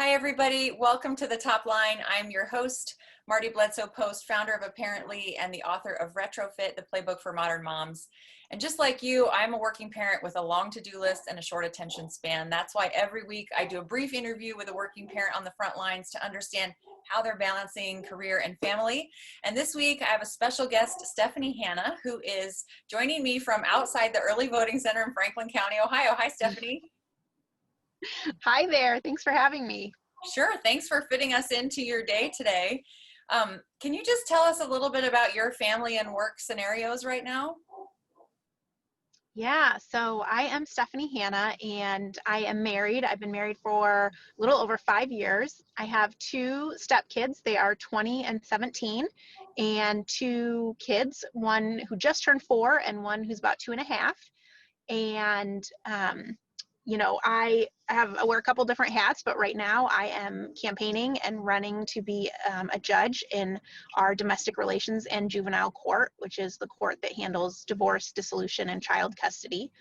Hi, everybody. Welcome to the Topline. I'm your host, Marti Bledsoe Post, founder of Apparently and the author of Retrofit, the playbook for modern moms. And just like you, I'm a working parent with a long to-do list and a short attention span. That's why every week I do a brief interview with a working parent on the front lines to understand how they're balancing career and family. And this week I have a special guest, Stephanie Hanna, who is joining me from outside the early voting center in Franklin County, Ohio. Hi, Stephanie. Hi there. Thanks for having me. Sure. Thanks for fitting us into your day today. Can you just tell us a little bit about your family and work scenarios right now? Yeah, so I am Stephanie Hanna and I am married. I've been married for a little over 5 years. I have two stepkids. They are 20 and 17, and two kids, one who just turned 4 and one who's about 2.5. And I wear a couple different hats, but right now I am campaigning and running to be a judge in our domestic relations and juvenile court, which is the court that handles divorce, dissolution, and child custody.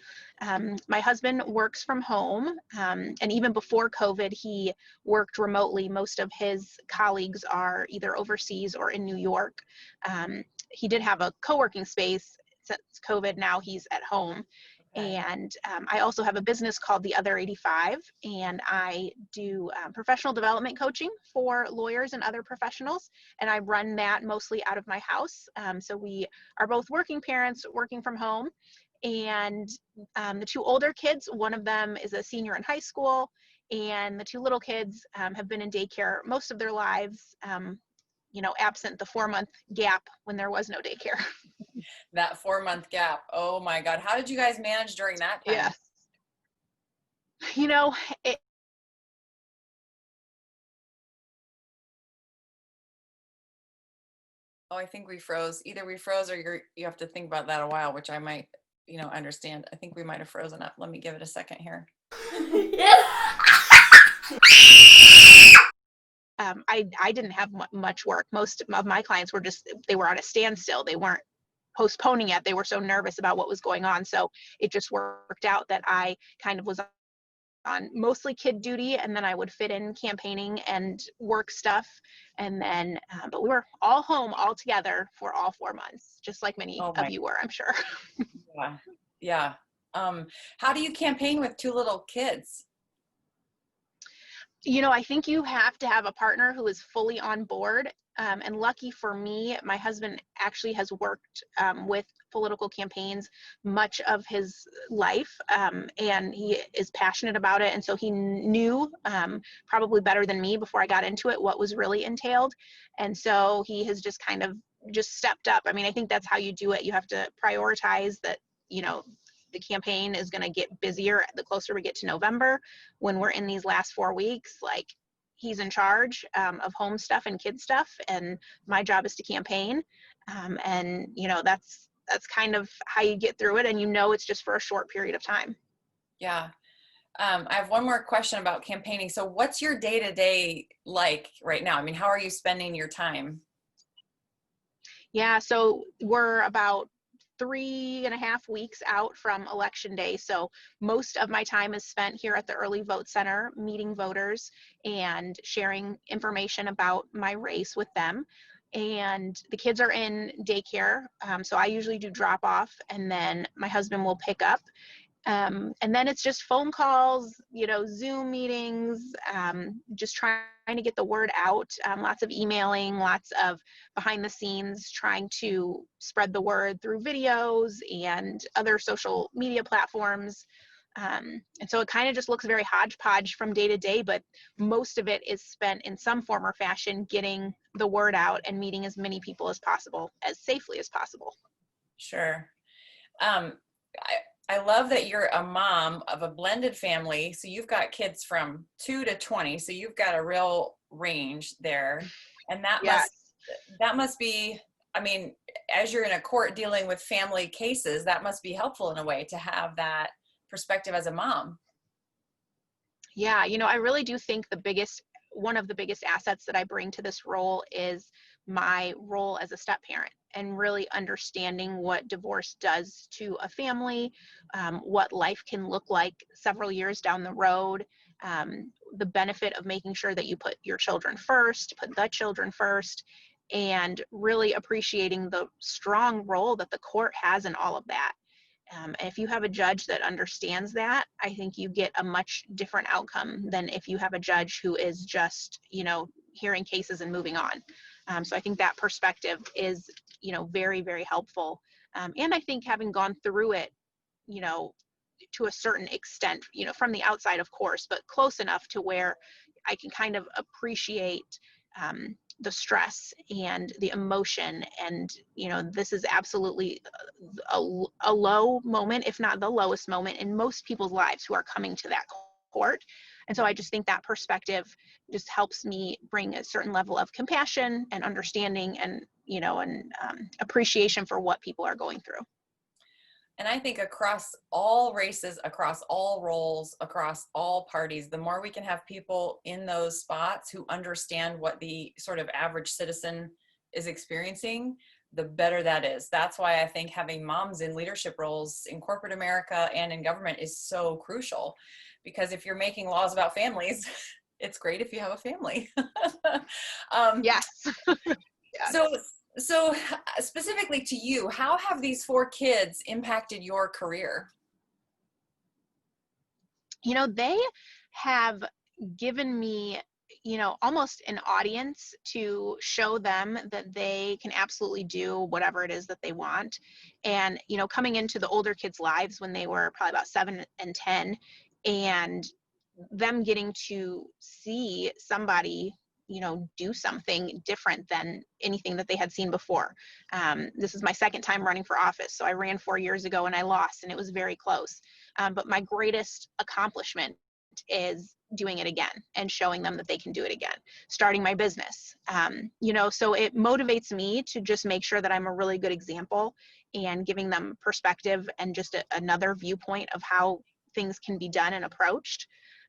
My husband works from home, and even before COVID, he worked remotely. Most of his colleagues are either overseas or in New York. He did have a co-working space since COVID. Now he's at home. And I also have a business called The Other 85, and I do professional development coaching for lawyers and other professionals, and I run that mostly out of my house. So we are both working parents working from home, and the two older kids, one of them is a senior in high school, and the two little kids have been in daycare most of their lives, absent the 4-month gap when there was no daycare. That 4-month gap. Oh my God. How did you guys manage during that time? Yes. Oh, I think we froze. Either we froze or you have to think about that a while, which I might, understand. I think we might have frozen up. Let me give it a second here. I didn't have much work. Most of my clients they were on a standstill. They weren't postponing it. They were so nervous about what was going on. So it just worked out that I kind of was on mostly kid duty, and then I would fit in campaigning and work stuff. And then, but we were all home all together for all 4 months, just like many of you were, I'm sure. Yeah. How do you campaign with two little kids? I think you have to have a partner who is fully on board. And lucky for me, my husband actually has worked with political campaigns much of his life, and he is passionate about it. And so he knew probably better than me before I got into it what was really entailed. And so he has just kind of just stepped up. I mean, I think that's how you do it. You have to prioritize that, the campaign is going to get busier the closer we get to November. When we're in these last 4 weeks, like, he's in charge of home stuff and kid stuff, and my job is to campaign. And that's kind of how you get through it, and it's just for a short period of time. Yeah. I have one more question about campaigning. So what's your day-to-day like right now? I mean, how are you spending your time? Yeah, so we're about 3.5 weeks out from Election Day. So most of my time is spent here at the Early Vote Center, meeting voters and sharing information about my race with them. And the kids are in daycare. So I usually do drop off, and then my husband will pick up. And then it's just phone calls, Zoom meetings, just trying to get the word out, lots of emailing, lots of behind the scenes, trying to spread the word through videos and other social media platforms. And so it kind of just looks very hodgepodge from day to day, but most of it is spent in some form or fashion getting the word out and meeting as many people as possible, as safely as possible. Sure. I love that you're a mom of a blended family. So you've got kids from 2 to 20. So you've got a real range there. And that must be, I mean, as you're in a court dealing with family cases, that must be helpful in a way to have that perspective as a mom. Yeah, I really do think one of the biggest assets that I bring to this role is my role as a step parent, and really understanding what divorce does to a family, what life can look like several years down the road, the benefit of making sure that you put your children first, put the children first, and really appreciating the strong role that the court has in all of that. If you have a judge that understands that, I think you get a much different outcome than if you have a judge who is just, hearing cases and moving on. So I think that perspective is, very, very helpful. And I think having gone through it, to a certain extent, from the outside, of course, but close enough to where I can kind of appreciate the stress and the emotion. And, this is absolutely a low moment, if not the lowest moment in most people's lives who are coming to that court. And so I just think that perspective just helps me bring a certain level of compassion and understanding and, appreciation for what people are going through. And I think across all races, across all roles, across all parties, the more we can have people in those spots who understand what the sort of average citizen is experiencing, the better that is. That's why I think having moms in leadership roles in corporate America and in government is so crucial. Because if you're making laws about families, it's great if you have a family. Yes. Yes. So specifically to you, how have these 4 kids impacted your career? They have given me, almost an audience to show them that they can absolutely do whatever it is that they want. And, coming into the older kids' lives when they were probably about 7 and 10, and them getting to see somebody do something different than anything that they had seen before. This is my second time running for office. So I ran 4 years ago and I lost, and it was very close. But my greatest accomplishment is doing it again and showing them that they can do it again, starting my business. So it motivates me to just make sure that I'm a really good example and giving them perspective and just another viewpoint of how things can be done and approached.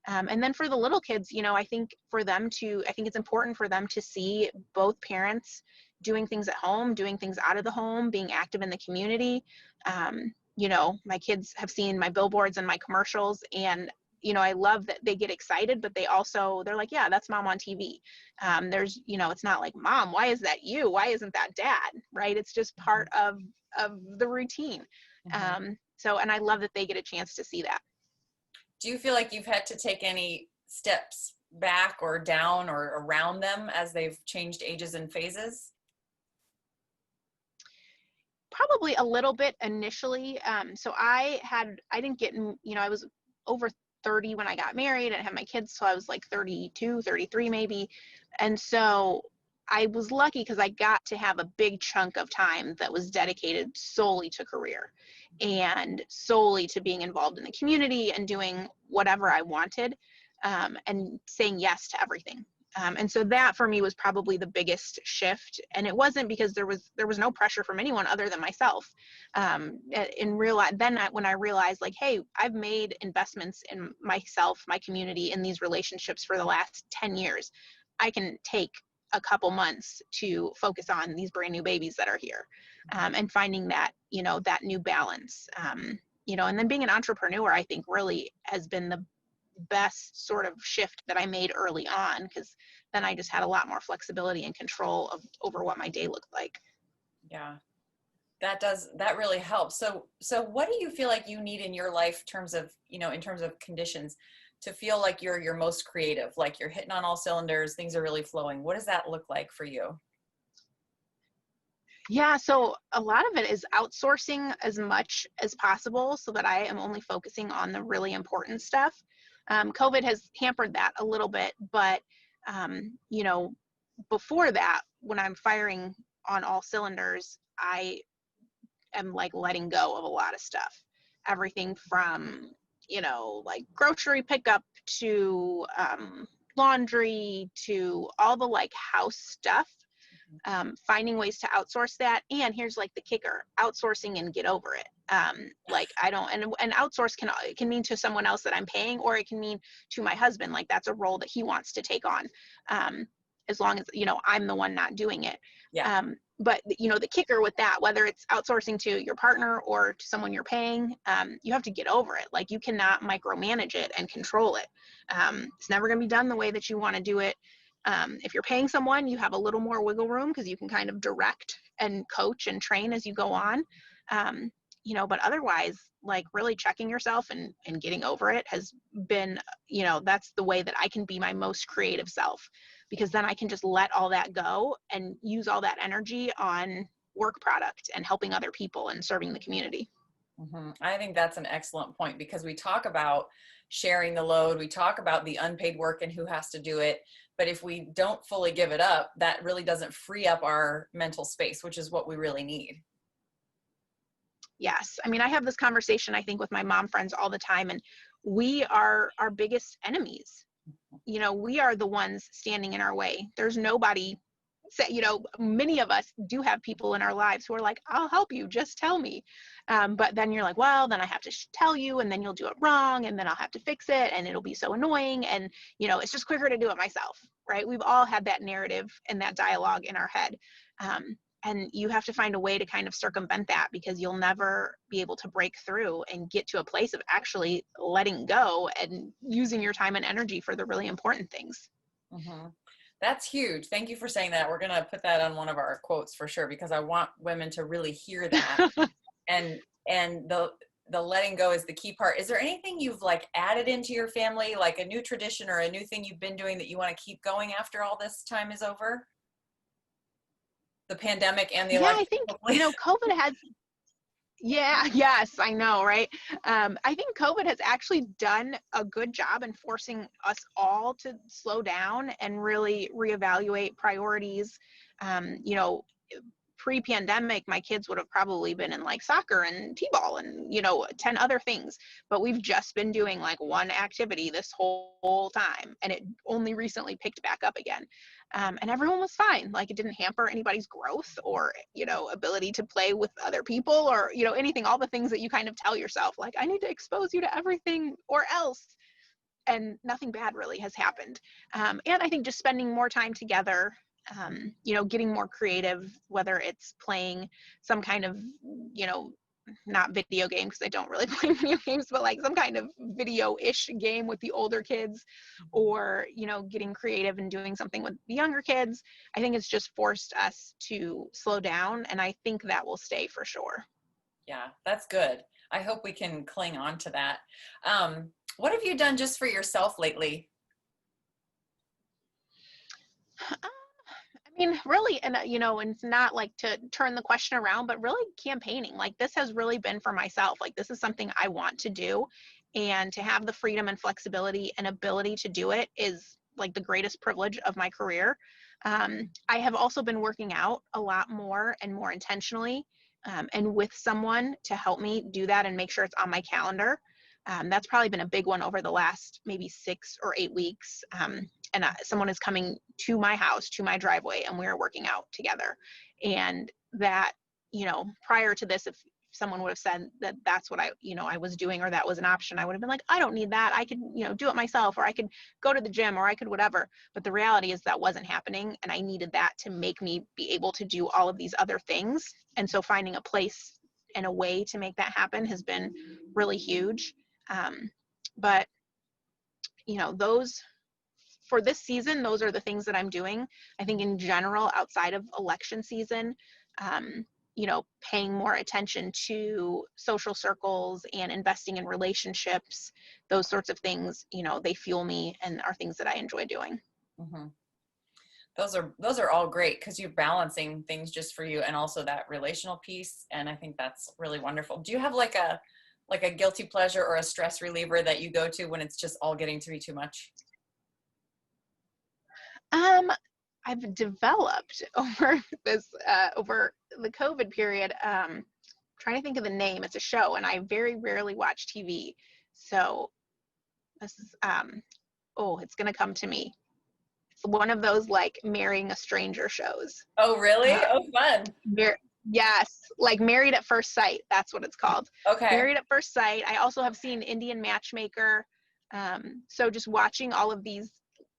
And then for the little kids, I think it's important for them to see both parents doing things at home, doing things out of the home, being active in the community. My kids have seen my billboards and my commercials, and, I love that they get excited, but they're like, yeah, that's mom on TV. It's not like, mom, why is that you? Why isn't that dad? Right. It's just part of the routine. Mm-hmm. And I love that they get a chance to see that. Do you feel like you've had to take any steps back or down or around them as they've changed ages and phases? Probably a little bit initially. So I didn't get, I was over 30 when I got married and had my kids. So I was like 32, 33 maybe. And so I was lucky because I got to have a big chunk of time that was dedicated solely to career and solely to being involved in the community and doing whatever I wanted, and saying yes to everything. And so that for me was probably the biggest shift. And it wasn't because there was no pressure from anyone other than myself. When I realized, like, hey, I've made investments in myself, my community, in these relationships for the last 10 years. I can take a couple months to focus on these brand new babies that are here, and finding that, that new balance, and then being an entrepreneur, I think really has been the best sort of shift that I made early on, because then I just had a lot more flexibility and control over what my day looked like. Yeah, that really helps. So what do you feel like you need in your life in terms of conditions to feel like you're your most creative, like you're hitting on all cylinders, things are really flowing? What does that look like for you? Yeah, so a lot of it is outsourcing as much as possible so that I am only focusing on the really important stuff. COVID has hampered that a little bit, but before that, when I'm firing on all cylinders, I am like letting go of a lot of stuff. Everything from, like grocery pickup to laundry to all the like house stuff. Finding ways to outsource that. And here's like the kicker: outsourcing and get over it. And outsource can mean to someone else that I'm paying, or it can mean to my husband, like that's a role that he wants to take on. as long as, I'm the one not doing it. Yeah. But the kicker with that, whether it's outsourcing to your partner or to someone you're paying, you have to get over it. Like, you cannot micromanage it and control it. It's never going to be done the way that you want to do it. If you're paying someone, you have a little more wiggle room because you can kind of direct and coach and train as you go on. But otherwise, like, really checking yourself and getting over it has been, that's the way that I can be my most creative self, because then I can just let all that go and use all that energy on work product and helping other people and serving the community. Mm-hmm. I think that's an excellent point, because we talk about sharing the load, we talk about the unpaid work and who has to do it. But if we don't fully give it up, that really doesn't free up our mental space, which is what we really need. Yes. I mean, I have this conversation, I think, with my mom friends all the time, and we are our biggest enemies. We are the ones standing in our way. There's nobody, many of us do have people in our lives who are like, I'll help you, just tell me. But then you're like, well, then I have to tell you, and then you'll do it wrong, and then I'll have to fix it, and it'll be so annoying. And, it's just quicker to do it myself, right? We've all had that narrative and that dialogue in our head. And you have to find a way to kind of circumvent that, because you'll never be able to break through and get to a place of actually letting go and using your time and energy for the really important things. Mm-hmm. That's huge. Thank you for saying that. We're going to put that on one of our quotes for sure, because I want women to really hear that. and the letting go is the key part. Is there anything you've like added into your family, like a new tradition or a new thing you've been doing that you want to keep going after all this time is over? The pandemic and the election. I think, COVID has, yes, I know, right? I think COVID has actually done a good job in forcing us all to slow down and really reevaluate priorities. Pre-pandemic, my kids would have probably been in like soccer and t-ball and 10 other things, but we've just been doing like one activity this whole time, and it only recently picked back up again. And everyone was fine. Like, it didn't hamper anybody's growth or ability to play with other people or anything, all the things that you kind of tell yourself, like, I need to expose you to everything or else. And nothing bad really has happened. And I think just spending more time together, getting more creative, whether it's playing some kind of, not video game, because I don't really play video games, but like some kind of video-ish game with the older kids, or, getting creative and doing something with the younger kids. I think it's just forced us to slow down, and I think that will stay for sure. Yeah, that's good. I hope we can cling on to that. What have you done just for yourself lately? I mean, really, and and it's not like to turn the question around, but really campaigning. Like, this has really been for myself. Like, this is something I want to do, and to have the freedom and flexibility and ability to do it is like the greatest privilege of my career. I have also been working out a lot more and more intentionally, and with someone to help me do that and make sure it's on my calendar. That's probably been a big one over the last maybe 6 or 8 weeks. And someone is coming to my house, to my driveway, and we're working out together. And that, prior to this, if someone would have said that that's what I was doing, or that was an option, I would have been like, I don't need that. I could, do it myself, or I could go to the gym, or I could whatever. But the reality is that wasn't happening. And I needed that to make me be able to do all of these other things. And so finding a place and a way to make that happen has been really huge. But, those, for this season, those are the things that I'm doing. I think in general, outside of election season, paying more attention to social circles and investing in relationships, those sorts of things, they fuel me and are things that I enjoy doing. Mm-hmm. Those are all great, because you're balancing things just for you and also that relational piece. And I think that's really wonderful. Do you have like a guilty pleasure or a stress reliever that you go to when it's just all getting to be too much? I've developed over over the COVID period, trying to think of the name. It's a show, and I very rarely watch TV. So this is, it's going to come to me. It's one of those like marrying a stranger shows. Oh, really? Oh, fun. Yes. Like Married at First Sight. That's what it's called. Okay. Married at First Sight. I also have seen Indian Matchmaker. So just watching all of these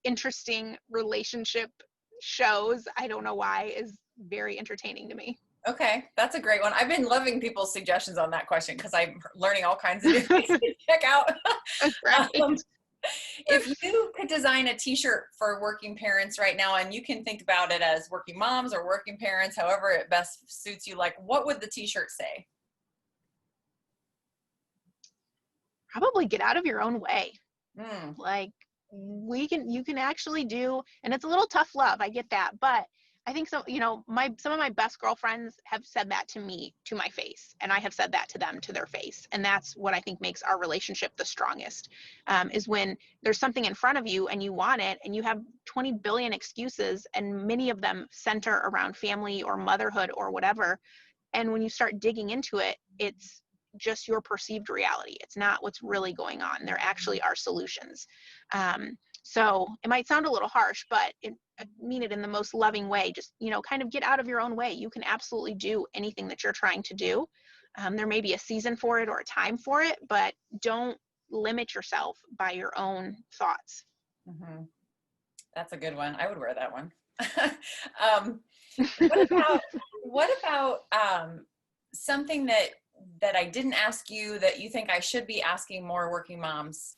interesting relationship, shows, I don't know why, is very entertaining to me. Okay, that's a great one. I've been loving people's suggestions on that question because I'm learning all kinds of new things to check out. Right. Um, if you could design a t-shirt for working parents right now, and you can think about it as working moms or working parents, however it best suits you, like what would the t-shirt say? Probably get out of your own way. Mm, Like you can actually do, and it's a little tough love, I get that, but I think so, some of my best girlfriends have said that to me to my face, and I have said that to them to their face. And that's what I think makes our relationship the strongest, is when there's something in front of you and you want it and you have 20 billion excuses, and many of them center around family or motherhood or whatever. And when you start digging into it, it's just your perceived reality. It's not what's really going on. There actually are solutions. So it might sound a little harsh, but I mean it in the most loving way. Just, kind of get out of your own way. You can absolutely do anything that you're trying to do. There may be a season for it or a time for it, but don't limit yourself by your own thoughts. mm-hmm. That's a good one. I would wear that one. What about something that I didn't ask you that you think I should be asking more working moms?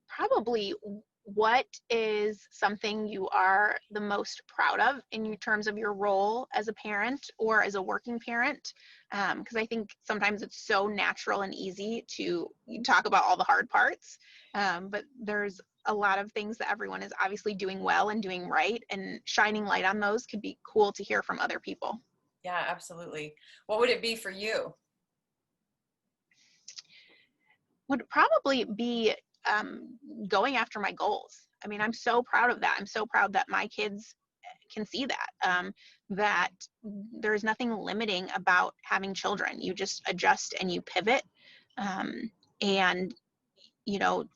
Probably, what is something you are the most proud of in terms of your role as a parent or as a working parent? Because I think sometimes it's so natural and easy to talk about all the hard parts, but there's a lot of things that everyone is obviously doing well and doing right, and shining light on those could be cool to hear from other people. Yeah, absolutely. What would it be for you? Would probably be going after my goals. I mean, I'm so proud of that. I'm so proud that my kids can see that, that there's nothing limiting about having children. You just adjust and you pivot. And,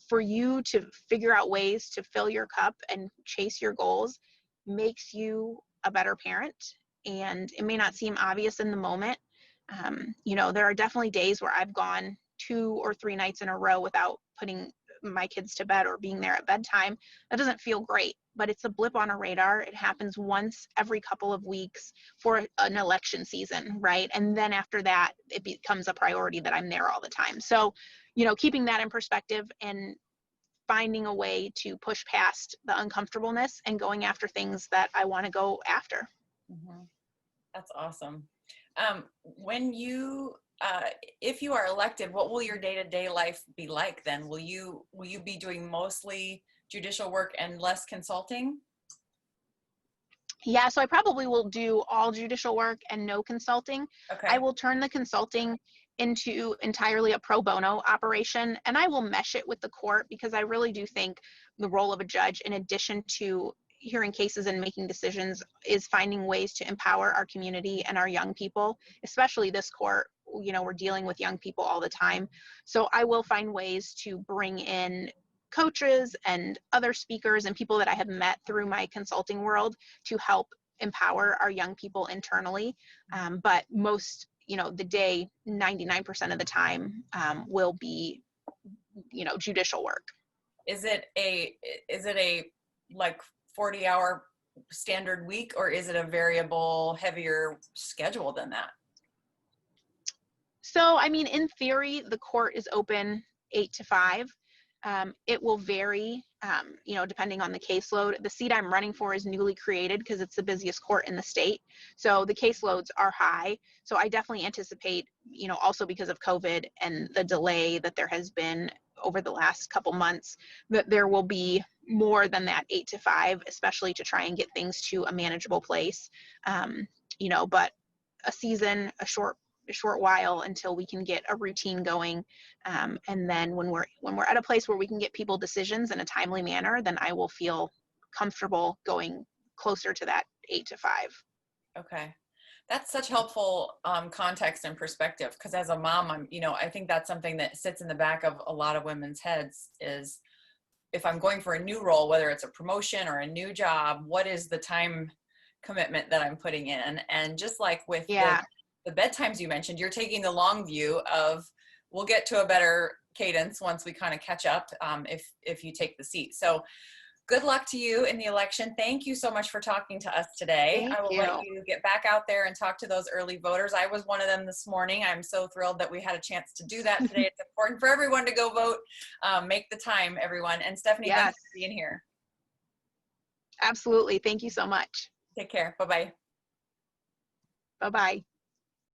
for you to figure out ways to fill your cup and chase your goals makes you a better parent. And it may not seem obvious in the moment. There are definitely days where I've gone 2 or 3 nights in a row without putting my kids to bed or being there at bedtime. That doesn't feel great, but it's a blip on a radar. It happens once every couple of weeks for an election season, right? And then after that, it becomes a priority that I'm there all the time. So, keeping that in perspective and finding a way to push past the uncomfortableness and going after things that I want to go after. Mm-hmm. That's awesome. When you if you are elected, what will your day-to-day life be like then? Will you be doing mostly judicial work and less consulting? Yeah, so I probably will do all judicial work and no consulting. Okay. I will turn the consulting into entirely a pro bono operation, and I will mesh it with the court, because I really do think the role of a judge, in addition to hearing cases and making decisions, is finding ways to empower our community and our young people, especially this court. We're dealing with young people all the time. So I will find ways to bring in coaches and other speakers and people that I have met through my consulting world to help empower our young people internally. But most, the day, 99% of the time, will be, judicial work. Is it a like 40-hour standard week, or is it a variable, heavier schedule than that? So, I mean, in theory, the court is open 8 to 5. It will vary, depending on the caseload. The seat I'm running for is newly created because it's the busiest court in the state. So the caseloads are high. So I definitely anticipate, also because of COVID and the delay that there has been over the last couple months, that there will be more than that 8 to 5, especially to try and get things to a manageable place. But a season, a short while until we can get a routine going, and then when we're at a place where we can get people decisions in a timely manner, then I will feel comfortable going closer to that 8 to 5. Okay, that's such helpful context and perspective, because as a mom, I think that's something that sits in the back of a lot of women's heads is, if I'm going for a new role, whether it's a promotion or a new job, what is the time commitment that I'm putting in? And just like with the bedtimes you mentioned, you're taking the long view of, we'll get to a better cadence once we kind of catch up, if you take the seat. So good luck to you in the election. Thank you so much for talking to us today. Thank I will you. let you get back out there and talk to those early voters. I was one of them this morning. I'm so thrilled that we had a chance to do that today. It's important for everyone to go vote. Make the time, everyone. And Stephanie, Yes. thanks for being here. Absolutely. Thank you so much. Take care. Bye-bye. Bye-bye.